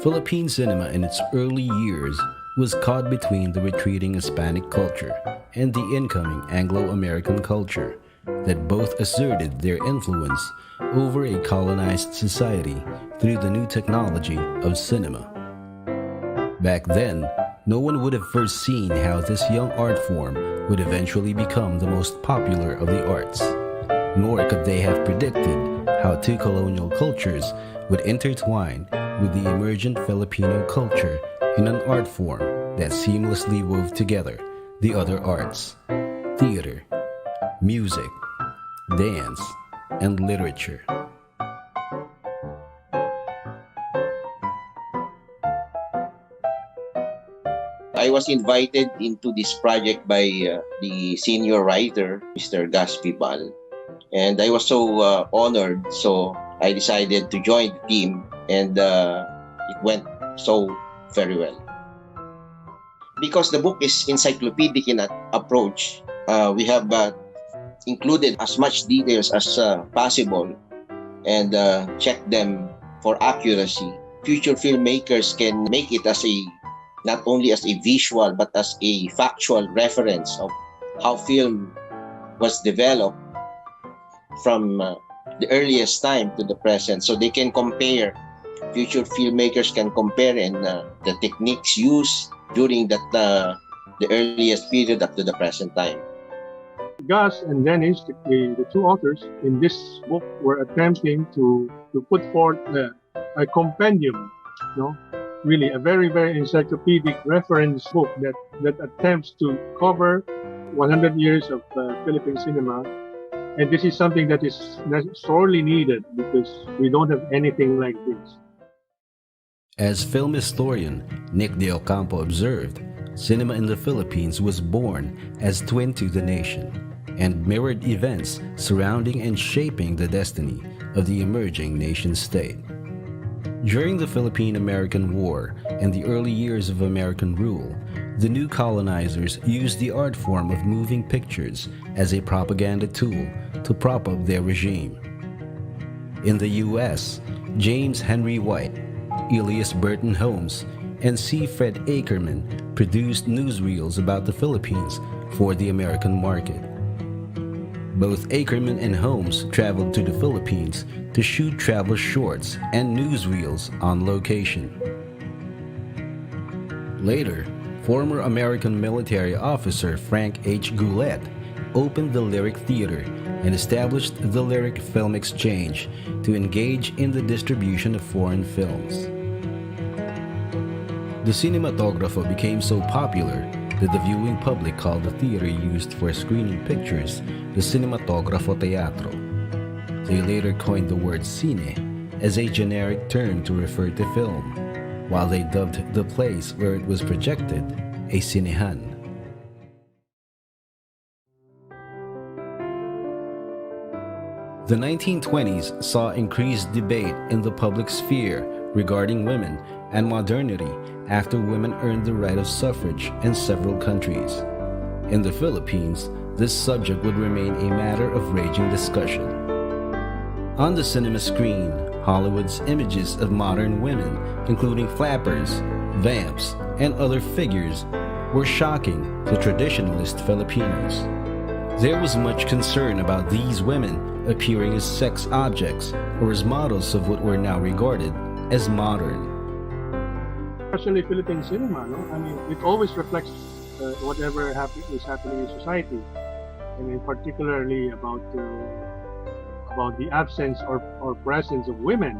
Philippine cinema in its early years was caught between the retreating Hispanic culture and the incoming Anglo-American culture that both asserted their influence over a colonized society through the new technology of cinema. Back then, no one would have foreseen how this young art form would eventually become the most popular of the arts, nor could they have predicted how two colonial cultures would intertwine with the emergent Filipino culture in an art form that seamlessly wove together the other arts: theater, music, dance, and literature. I was invited into this project by the senior writer, Mr. Vibal, and I was so honored. So I decided to join the team, and it went so very well. Because the book is encyclopedic in approach, we have included as much details as possible and checked them for accuracy. Future filmmakers can make it as a not only as a visual but as a factual reference of how film was developed from the earliest time to the present. So they can compare, future filmmakers can compare and the techniques used during that the earliest period up to the present time. Gus and Dennis, the two authors in this book, were attempting to put forth a compendium, really a very, very encyclopedic reference book that attempts to cover 100 years of Philippine cinema. And this is something that is sorely needed because we don't have anything like this. As film historian Nick de Ocampo observed, cinema in the Philippines was born as twin to the nation and mirrored events surrounding and shaping the destiny of the emerging nation-state. During the Philippine-American War and the early years of American rule, the new colonizers used the art form of moving pictures as a propaganda tool to prop up their regime. In the U.S., James Henry White, Elias Burton Holmes, and C. Fred Ackerman produced newsreels about the Philippines for the American market. Both Ackerman and Holmes traveled to the Philippines to shoot travel shorts and newsreels on location. Later, former American military officer Frank H. Goulet opened the Lyric Theater and established the Lyric Film Exchange to engage in the distribution of foreign films. The cinematographo became so popular that the viewing public called the theater used for screening pictures the Cinematografo Teatro. They later coined the word cine as a generic term to refer to film, while they dubbed the place where it was projected a cinehan. The 1920s saw increased debate in the public sphere regarding women and modernity after women earned the right of suffrage in several countries. In the Philippines, this subject would remain a matter of raging discussion. On the cinema screen, Hollywood's images of modern women, including flappers, vamps, and other figures, were shocking to traditionalist Filipinos. There was much concern about these women appearing as sex objects or as models of what were now regarded as modern. Especially Philippine cinema, I mean, it always reflects whatever is happening in society. I mean, particularly about the absence or presence of women.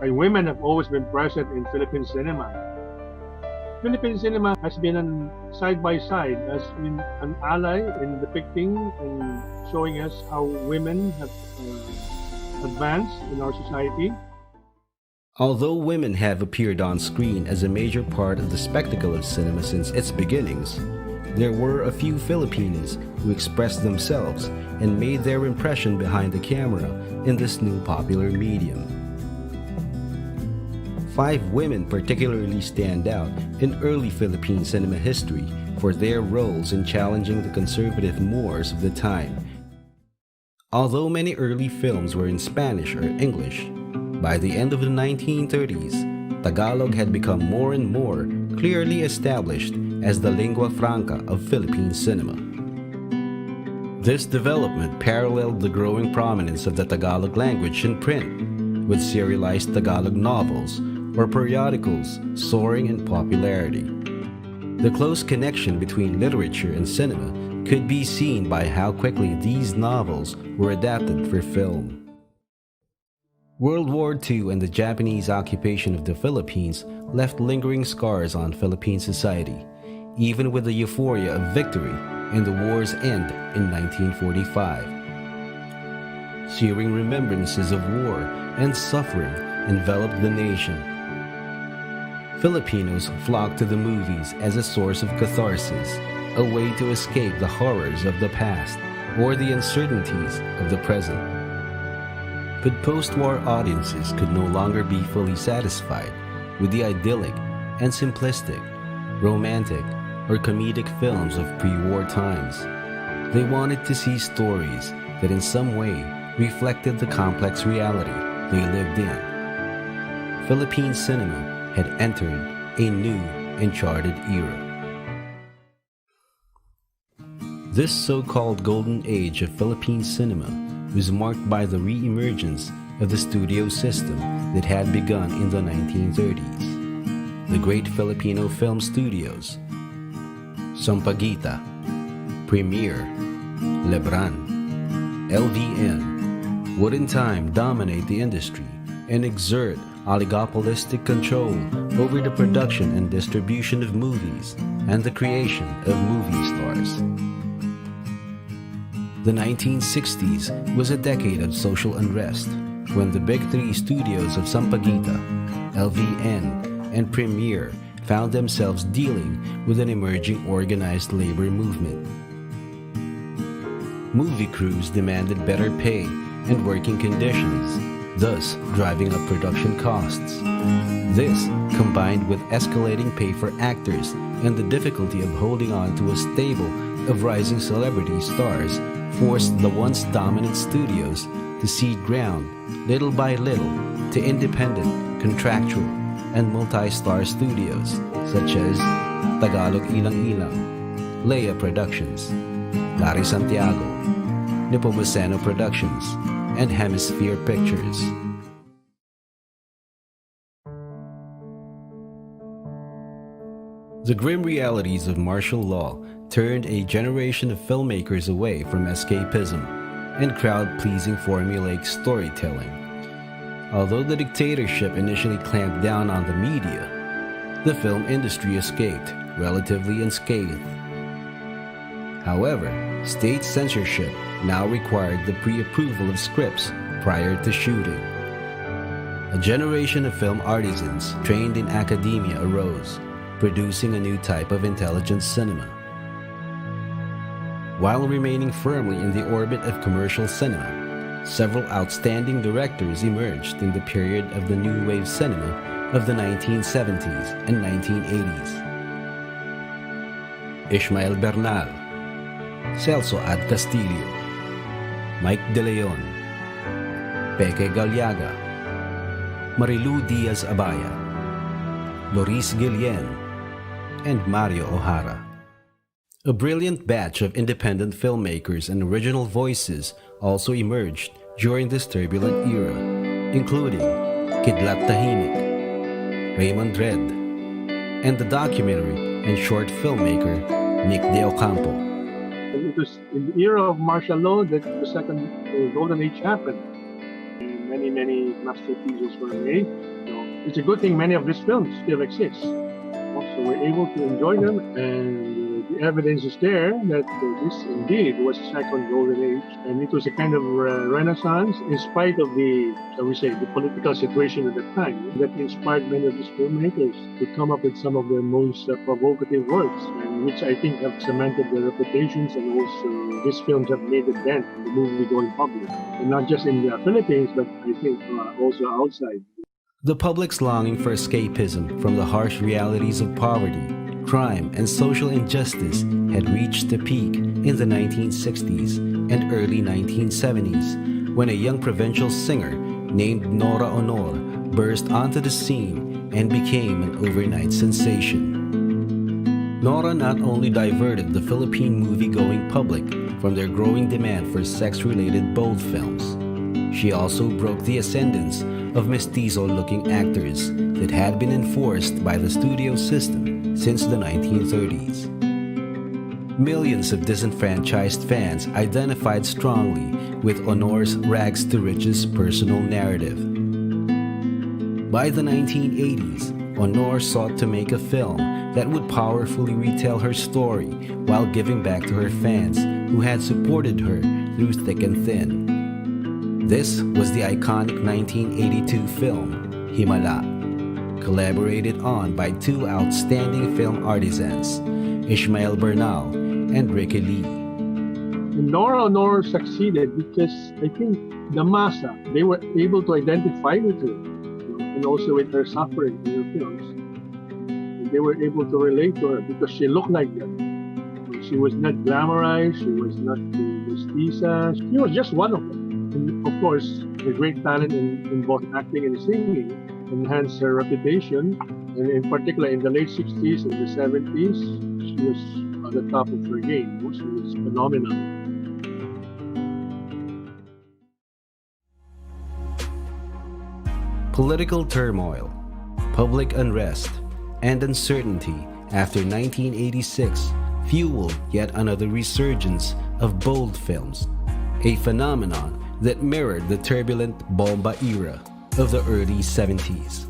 And women have always been present in Philippine cinema. Philippine cinema has been side by side, has been an ally in depicting and showing us how women have advanced in our society. Although women have appeared on screen as a major part of the spectacle of cinema since its beginnings, there were a few Filipinos who expressed themselves and made their impression behind the camera in this new popular medium. 5 women particularly stand out in early Philippine cinema history for their roles in challenging the conservative mores of the time. Although many early films were in Spanish or English, by the end of the 1930s, Tagalog had become more and more clearly established as the lingua franca of Philippine cinema. This development paralleled the growing prominence of the Tagalog language in print, with serialized Tagalog novels or periodicals soaring in popularity. The close connection between literature and cinema could be seen by how quickly these novels were adapted for film. World War II and the Japanese occupation of the Philippines left lingering scars on Philippine society, even with the euphoria of victory and the war's end in 1945. Searing remembrances of war and suffering enveloped the nation. Filipinos flocked to the movies as a source of catharsis, a way to escape the horrors of the past or the uncertainties of the present. But post-war audiences could no longer be fully satisfied with the idyllic and simplistic, romantic, or comedic films of pre-war times. They wanted to see stories that in some way reflected the complex reality they lived in. Philippine cinema had entered a new and charted era. This so-called golden age of Philippine cinema was marked by the re-emergence of the studio system that had begun in the 1930s. The great Filipino film studios, Sampaguita, Premiere, Lebran, LVN, would in time dominate the industry and exert oligopolistic control over the production and distribution of movies and the creation of movie stars. The 1960s was a decade of social unrest when the big three studios of Sampaguita, LVN, and Premiere found themselves dealing with an emerging organized labor movement. Movie crews demanded better pay and working conditions, thus driving up production costs. This, combined with escalating pay for actors and the difficulty of holding on to a stable of rising celebrity stars, forced the once dominant studios to cede ground, little by little, to independent, contractual, and multi-star studios such as Tagalog Ilang Ilang, Leia Productions, Larry Santiago, Nepomuceno Productions, and Hemisphere Pictures. The grim realities of martial law turned a generation of filmmakers away from escapism and crowd-pleasing formulaic storytelling. Although the dictatorship initially clamped down on the media, the film industry escaped relatively unscathed. However, state censorship now required the pre-approval of scripts prior to shooting. A generation of film artisans trained in academia arose, producing a new type of intelligent cinema. While remaining firmly in the orbit of commercial cinema, several outstanding directors emerged in the period of the new wave cinema of the 1970s and 1980s. Ishmael Bernal, Celso Ad Castillo, Mike De Leon, Peque Galiaga, Marilu Diaz-Abaya, Loris Guillen, and Mario O'Hara. A brilliant batch of independent filmmakers and original voices also emerged during this turbulent era, including Kidlat Tahimik, Raymond Red, and the documentary and short filmmaker Nick de Ocampo. It was in the era of martial law that the second golden age happened. Many masterpieces were made. It's a good thing many of these films still exist. So we're able to enjoy them, and the evidence is there that this indeed was the second golden age, and it was a kind of renaissance in spite of the, shall we say, the political situation at the time that inspired many of these filmmakers to come up with some of their most provocative works, and which I think have cemented their reputations, and also these films have made a dent in the movie-going public, and not just in the Philippines, but I think also outside. The public's longing for escapism from the harsh realities of poverty, crime, and social injustice had reached a peak in the 1960s and early 1970s when a young provincial singer named Nora Honor burst onto the scene and became an overnight sensation. Nora not only diverted the Philippine movie-going public from their growing demand for sex-related bold films, she also broke the ascendance of mestizo-looking actors that had been enforced by the studio system since the 1930s. Millions of disenfranchised fans identified strongly with Honor's rags-to-riches personal narrative. By the 1980s, Honor sought to make a film that would powerfully retell her story while giving back to her fans who had supported her through thick and thin. This was the iconic 1982 film, Himala, collaborated on by two outstanding film artisans, Ishmael Bernal and Ricky Lee. And Nora Honor succeeded because I think the massa, they were able to identify with her, and also with her suffering in her films. And they were able to relate to her because she looked like them. She was not glamorized, she was not mestiza, she was just one of them. And of course, her great talent in both acting and singing enhanced her reputation. And in particular, in the late 60s and the 70s, she was at the top of her game. She was phenomenal. Political turmoil, public unrest, and uncertainty after 1986 fueled yet another resurgence of bold films, a phenomenon that mirrored the turbulent bomba era of the early 70s.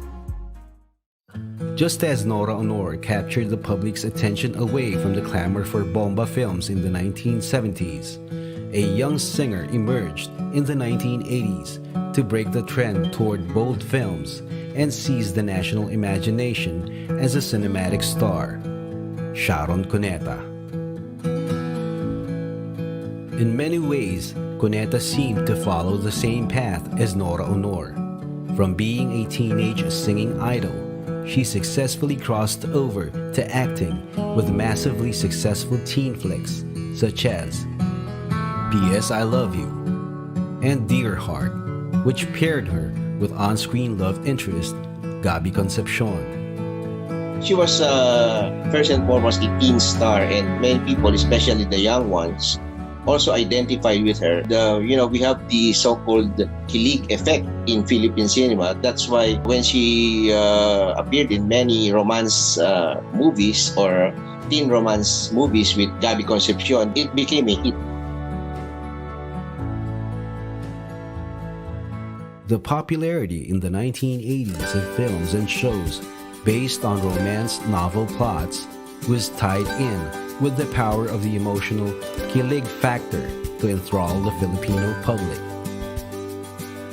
Just as Nora Honor captured the public's attention away from the clamor for bomba films in the 1970s, a young singer emerged in the 1980s to break the trend toward bold films and seize the national imagination as a cinematic star, Sharon Cuneta. In many ways, Cuneta seemed to follow the same path as Nora Honor. From being a teenage singing idol, she successfully crossed over to acting with massively successful teen flicks such as P.S. I Love You and Dear Heart, which paired her with on-screen love interest Gabby Concepcion. She was first and foremost a teen star, and many people, especially the young ones, also identified with her. We have the so-called kilig effect in Philippine cinema. That's why when she appeared in many romance movies or teen romance movies with Gabby Concepcion, it became a hit. The popularity in the 1980s of films and shows based on romance novel plots was tied in with the power of the emotional kilig factor to enthrall the Filipino public.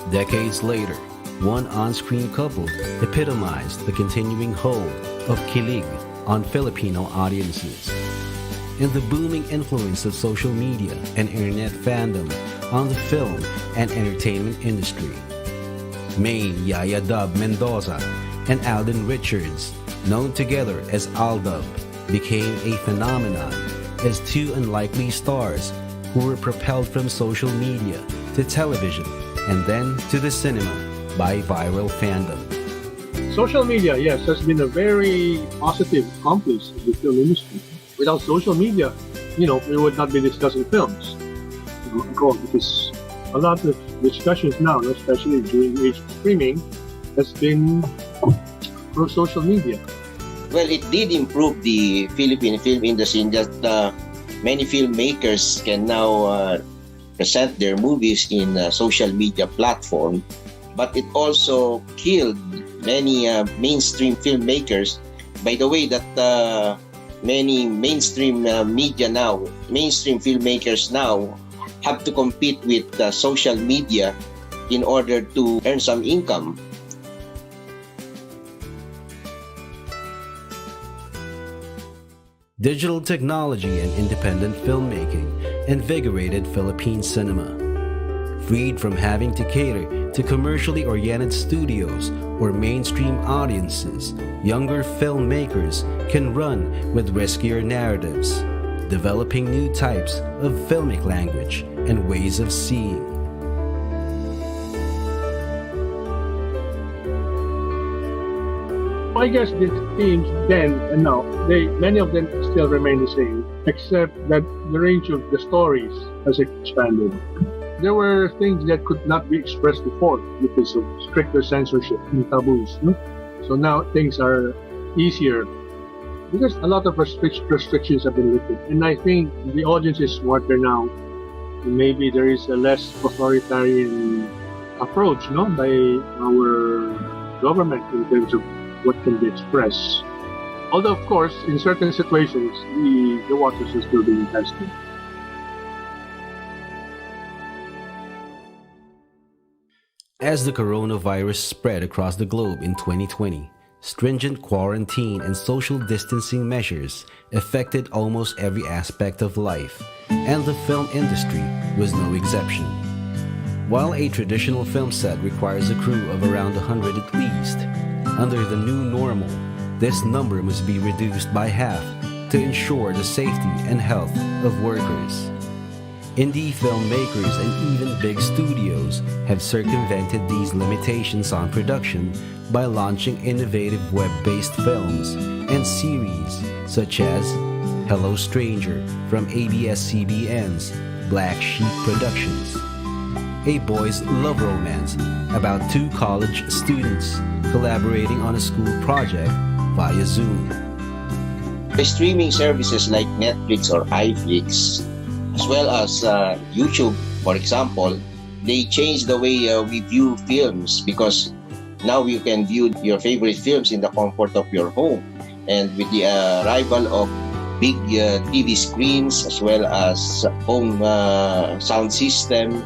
Decades later, one on-screen couple epitomized the continuing hold of kilig on Filipino audiences. And the booming influence of social media and internet fandom on the film and entertainment industry. Maine Yaya Dub Mendoza and Alden Richards, known together as Aldub, became a phenomenon as two unlikely stars who were propelled from social media to television and then to the cinema by viral fandom. Social media, yes, has been a very positive accomplice in the film industry. Without social media, we would not be discussing films. Because a lot of discussions now, especially during the age of streaming, has been through social media. Well, it did improve the Philippine film industry in that many filmmakers can now present their movies in a social media platform, but it also killed many mainstream filmmakers by the way that many mainstream filmmakers now have to compete with social media in order to earn some income. Digital technology and independent filmmaking invigorated Philippine cinema. Freed from having to cater to commercially oriented studios or mainstream audiences, younger filmmakers can run with riskier narratives, developing new types of filmic language and ways of seeing. I guess these themes then and now, many of them still remain the same, except that the range of the stories has expanded. There were things that could not be expressed before because of stricter censorship and taboos. No? So now things are easier because a lot of restrictions have been lifted. And I think the audience is smarter now. Maybe there is a less authoritarian approach, no, by our government in terms of what can be expressed. Although, of course, in certain situations, the waters are still being tested. As the coronavirus spread across the globe in 2020, stringent quarantine and social distancing measures affected almost every aspect of life, and the film industry was no exception. While a traditional film set requires a crew of around 100 at least, under the new normal, this number must be reduced by half to ensure the safety and health of workers. Indie filmmakers and even big studios have circumvented these limitations on production by launching innovative web-based films and series such as Hello Stranger from ABS-CBN's Black Sheep Productions, a boys' love romance about two college students collaborating on a school project via Zoom. The streaming services like Netflix or iFlix, as well as YouTube, for example, they changed the way we view films because now you can view your favorite films in the comfort of your home. And with the arrival of big TV screens as well as home sound system,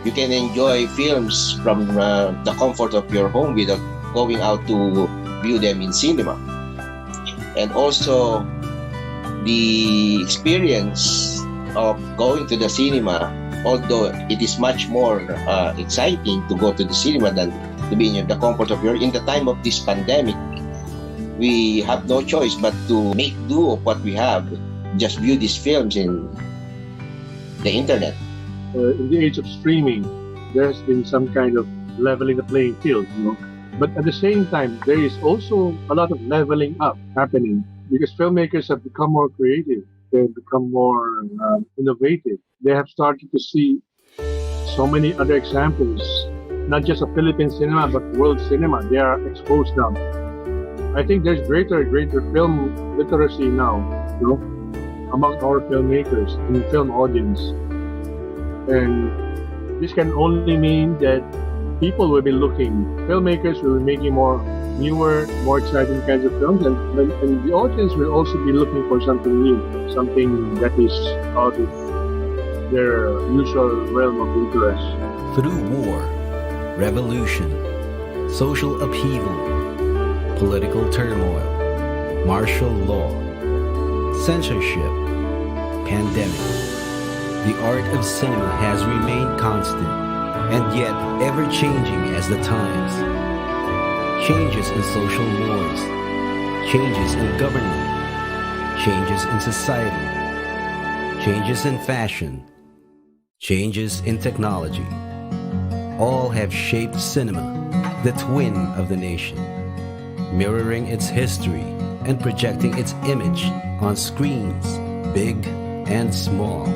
you can enjoy films from the comfort of your home without going out to view them in cinema. And also the experience of going to the cinema, although it is much more exciting to go to the cinema than to be in the comfort of your. In the time of this pandemic, we have no choice but to make do of what we have. Just view these films in the internet. In the age of streaming, there has been some kind of leveling the playing field, you know. But at the same time, there is also a lot of leveling up happening because filmmakers have become more creative. They have become more innovative. They have started to see so many other examples, not just of Philippine cinema, but world cinema. They are exposed now. I think there's greater film literacy now, you know, among our filmmakers and the film audience. And this can only mean that people will be looking, filmmakers will be making more newer, more exciting kinds of films, and the audience will also be looking for something new, something that is out of their usual realm of interest. Through war, revolution, social upheaval, political turmoil, martial law, censorship, pandemic, the art of cinema has remained constant and yet ever-changing as the times. Changes in social norms, changes in government, changes in society, changes in fashion, changes in technology. All have shaped cinema, the twin of the nation, mirroring its history and projecting its image on screens, big and small.